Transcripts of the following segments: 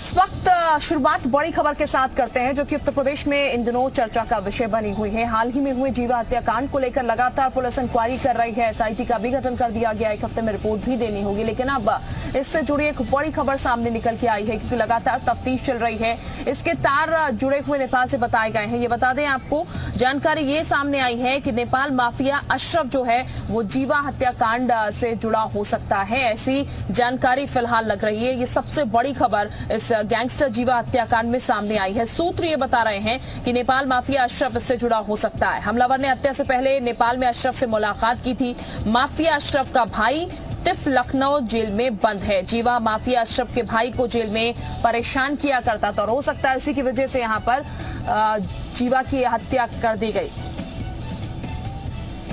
इस वक्त शुरुआत बड़ी खबर के साथ करते हैं जो कि उत्तर प्रदेश में इन दिनों चर्चा का विषय बनी हुई है। हाल ही में हुए जीवा हत्याकांड को लेकर लगातार पुलिस इंक्वायरी कर रही है। एसआईटी का भी गठन कर दिया गया, एक हफ्ते में रिपोर्ट भी देनी होगी। लेकिन अब इससे जुड़ी एक बड़ी खबर सामने निकल के आई है क्योंकि लगातार तफ्तीश चल रही है। इसके तार जुड़े हुए नेपाल से बताए गए हैं। ये बता दें आपको, जानकारी ये सामने आई है कि नेपाल माफिया अशरफ जो है वो जीवा हत्याकांड से जुड़ा हो सकता है, ऐसी जानकारी फिलहाल लग रही है। ये सबसे बड़ी खबर इस गैंगस्टर जीवा हत्याकांड में सामने आई है। सूत्र ये बता रहे हैं कि नेपाल माफिया अशरफ इससे जुड़ा हो सकता है। हमलावर ने हत्या से पहले नेपाल में अशरफ से मुलाकात की थी। माफिया अशरफ का भाई तिफ लखनऊ जेल में बंद है। जीवा माफिया अशरफ के भाई को जेल में परेशान किया करता था और हो सकता है इसी की वजह से यहाँ पर जीवा की हत्या कर दी गई।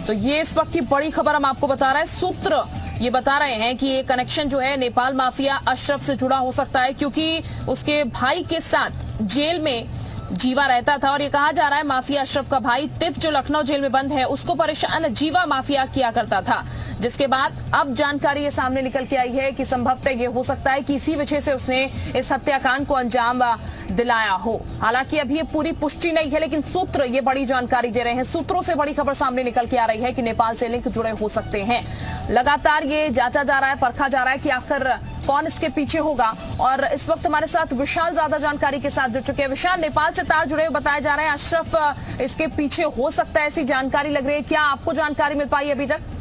तो ये इस वक्त की बड़ी खबर हम आपको बता रहे हैं। सूत्र ये बता रहे हैं कि ये कनेक्शन जो है नेपाल माफिया अशरफ से जुड़ा हो सकता है क्योंकि उसके भाई के साथ जेल में जीवा रहता था और ये कहा जा रहा है माफिया अशरफ का भाई तिफ जो लखनऊ जेल में बंद है उसको परेशान जीवा माफिया किया करता था, जिसके बाद अब जानकारी ये सामने निकल के आई है कि संभवतः ये हो सकता है कि इसी वजह से उसने इस हत्याकांड को अंजाम दिलाया हो। हालांकि अभी ये पूरी पुष्टि नहीं है, लेकिन सूत्र ये बड़ी जानकारी दे रहे हैं। सूत्रों से बड़ी खबर सामने निकल के आ रही है कि नेपाल से लिंक जुड़े हो सकते हैं। लगातार ये जांचा जा रहा है, परखा जा रहा है कि आखिर कौन इसके पीछे होगा। और इस वक्त हमारे साथ विशाल ज्यादा जानकारी के साथ जुड़ चुके हैं। विशाल, नेपाल से तार जुड़े हुए बताए जा रहे हैं अशरफ इसके पीछे हो सकता है, ऐसी जानकारी लग रही है। क्या आपको जानकारी मिल पाई अभी तक?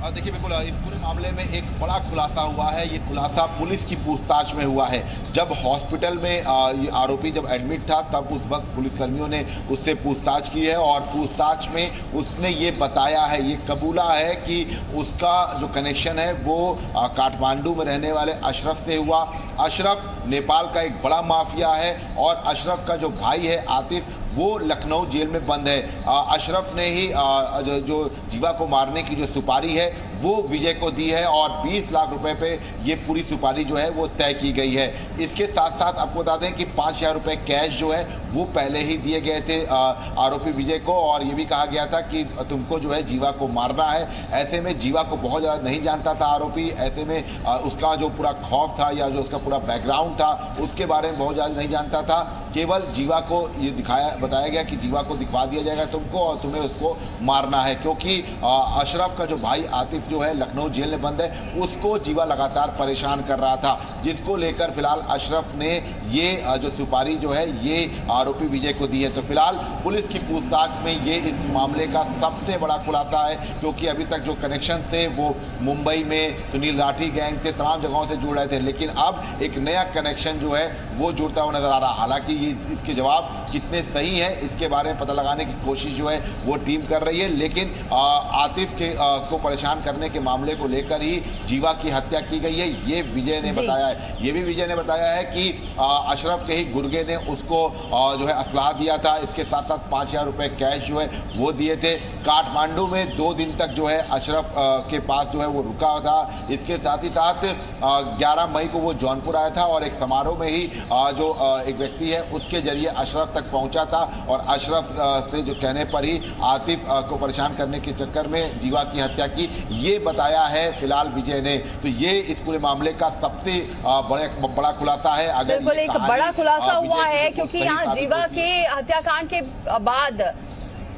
देखिए, बिल्कुल इस पूरे मामले में एक बड़ा खुलासा हुआ है। ये खुलासा पुलिस की पूछताछ में हुआ है। जब हॉस्पिटल में आरोपी जब एडमिट था तब उस वक्त पुलिसकर्मियों ने उससे पूछताछ की है और पूछताछ में उसने ये बताया है, ये कबूला है कि उसका जो कनेक्शन है वो काठमांडू में रहने वाले अशरफ से हुआ। अशरफ नेपाल का एक बड़ा माफिया है और अशरफ का जो भाई है आतिफ वो लखनऊ जेल में बंद है। अशरफ ने ही जो जीवा को मारने की जो सुपारी है वो विजय को दी है और 20 लाख रुपए पे ये पूरी सुपारी जो है वो तय की गई है। इसके साथ साथ आपको बता दें कि 5,000 रुपये कैश जो है वो पहले ही दिए गए थे आरोपी विजय को और ये भी कहा गया था कि तुमको जो है जीवा को मारना है। ऐसे में जीवा को बहुत ज़्यादा नहीं जानता था आरोपी, ऐसे में उसका जो पूरा खौफ था या जो उसका पूरा बैकग्राउंड था उसके बारे में बहुत ज़्यादा नहीं जानता था। केवल जीवा को ये बताया गया कि जीवा को दिखवा दिया जाएगा तुमको और तुम्हें उसको मारना है, क्योंकि अशरफ का जो भाई आतिफ जो है लखनऊ जेल में बंद है उसको जीवा लगातार परेशान कर रहा था, जिसको लेकर फिलहाल अशरफ ने ये जो सुपारी जो है ये आरोपी विजय को दी है। तो फिलहाल पुलिस की पूछताछ में ये इस मामले का सबसे बड़ा खुलासा है, क्योंकि अभी तक जो कनेक्शन थे वो मुंबई में सुनील राठी गैंग से तमाम जगहों से जुड़ रहे थे, लेकिन अब एक नया कनेक्शन जो है वो जुड़ता हुआ नजर आ रहा। हालांकि ये इसके जवाब कितने सही हैं इसके बारे में पता लगाने की कोशिश जो है वो टीम कर रही है, लेकिन आतिफ के को परेशान करने के मामले को लेकर ही जीवा की हत्या की गई है, ये विजय ने बताया है। ये भी विजय ने बताया है कि अशरफ के ही गुर्गे ने उसको जो है असलाह दिया था। इसके साथ साथ 5,000 रुपये कैश जो है वो दिए थे। काठमांडू में 2 दिन तक जो है अशरफ के पास जो है वो रुका था। इसके साथ ही साथ 11 मई को वो जौनपुर आया था और एक समारोह में ही जो एक व्यक्ति है उसके जरिए अशरफ तक पहुंचा था और अशरफ से जो कहने पर ही आतिफ को परेशान करने के चक्कर में जीवा की हत्या की, ये बताया है फिलहाल विजय ने। तो ये इस पूरे मामले का सबसे बड़ा खुलासा है। अगर बिल्कुल एक बड़ा खुलासा हुआ है क्योंकि यहाँ जीवा के हत्याकांड के बाद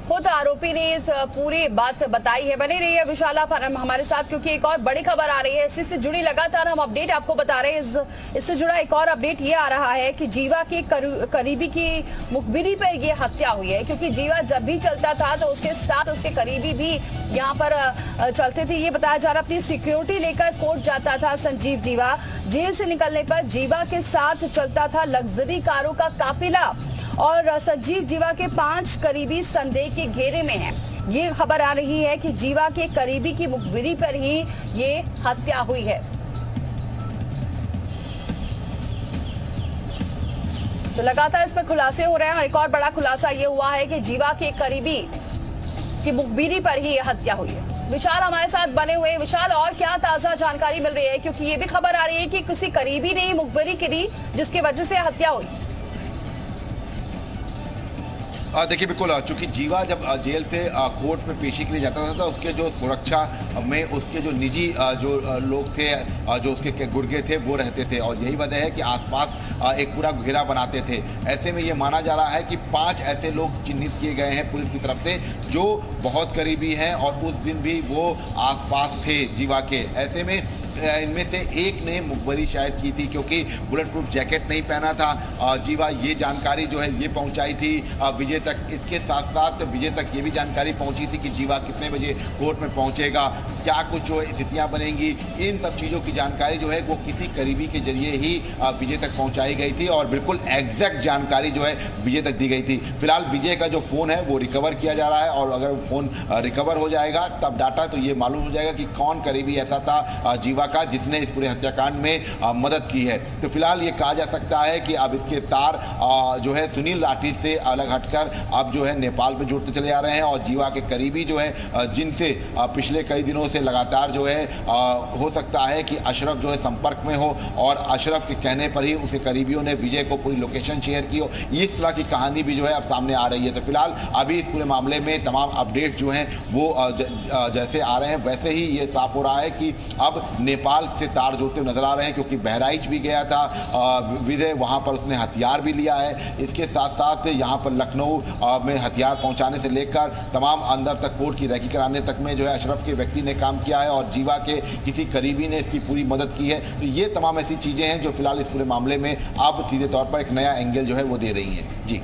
खुद आरोपी ने इस पूरी बात बताई है। बने रही है विशाला हमारे साथ क्योंकि एक और बड़ी खबर आ रही है। इसी से जुड़ी लगातार हम अपडेट आपको बता रहे हैं। इससे जुड़ा एक और अपडेट ये आ रहा है कि जीवा के करीबी की मुखबिरी पर ये हत्या हुई है, क्योंकि जीवा जब भी चलता था तो उसके साथ उसके करीबी भी यहाँ पर चलते थे। ये बताया जा रहा है अपनी सिक्योरिटी लेकर कोर्ट जाता था संजीव जीवा। जेल से निकलने पर जीवा के साथ चलता था लग्जरी कारों का काफिला और संजीव जीवा के 5 करीबी संदेह के घेरे में हैं। ये खबर आ रही है कि जीवा के करीबी की मुखबिरी पर ही ये हत्या हुई है। तो लगातार इस पर खुलासे हो रहे हैं और एक और बड़ा खुलासा ये हुआ है कि जीवा के करीबी की मुखबिरी पर ही ये हत्या हुई है। विशाल हमारे साथ बने हुए। विशाल, और क्या ताजा जानकारी मिल रही है, क्योंकि ये भी खबर आ रही है कि किसी करीबी ने ही मुखबिरी की जिसकी वजह से हत्या हुई। देखिए बिल्कुल, चूंकि जीवा जब जेल से कोर्ट में पेशी के लिए जाता था तो उसके जो सुरक्षा में उसके जो निजी जो लोग थे, जो उसके गुर्गे थे वो रहते थे और यही वजह है कि आसपास एक पूरा घेरा बनाते थे। ऐसे में ये माना जा रहा है कि 5 ऐसे लोग चिन्हित किए गए हैं पुलिस की तरफ से जो बहुत करीबी हैं और उस दिन भी वो आसपास थे जीवा के। ऐसे में इनमें से एक ने मुखबरी शायद की थी क्योंकि बुलेट प्रूफ जैकेट नहीं पहना था। जीवा ये जानकारी जो है ये पहुंचाई थी विजय तक। इसके साथ साथ विजय तक ये भी जानकारी पहुंची थी कि जीवा कितने बजे कोर्ट में पहुंचेगा, क्या कुछ जो है स्थितियाँ बनेंगी। इन सब चीज़ों की जानकारी जो है वो किसी करीबी के जरिए ही विजय तक पहुँचाई गई थी और बिल्कुल एग्जैक्ट जानकारी जो है विजय तक दी गई थी। फिलहाल विजय का जो फ़ोन है वो रिकवर किया जा रहा है और अगर फ़ोन रिकवर हो जाएगा तब डाटा तो ये मालूम हो जाएगा कि कौन करीबी ऐसा था जीवा का जिसने इस पूरे हत्याकांड में मदद की है। तो फिलहाल ये कहा जा सकता है कि अब इसके तार जो है सुनील लाठी से अलग हटकर अब जो है नेपाल में जुड़ते चले जा रहे हैं और जीवा के करीबी जो है जिनसे पिछले कई दिनों से लगातार जो है हो सकता है कि अशरफ जो है संपर्क में हो और अशरफ के कहने पर ही उसके करीबियों ने विजय को पूरी लोकेशन शेयर की हो। इस तरह की कहानी भी जो है अब सामने आ रही है। तो फिलहाल अभी इस पूरे मामले में तमाम अपडेट जो हैं वो जैसे आ रहे हैं वैसे ही ये साफ हो रहा है कि अब नेपाल से तार जोड़ते नजर आ रहे हैं क्योंकि बहराइच भी गया था विजय, वहां पर उसने हथियार भी लिया है। इसके साथ साथ यहां पर लखनऊ में हथियार पहुंचाने से लेकर तमाम अंदर तक कोर्ट की रैकी कराने तक में जो है अशरफ के व्यक्ति ने काम किया है और जीवा के किसी करीबी ने इसकी पूरी मदद की है। तो ये तमाम ऐसी चीजें हैं जो फिलहाल इस पूरे मामले में अब सीधे तौर पर एक नया एंगल जो है वो दे रही हैं। जी।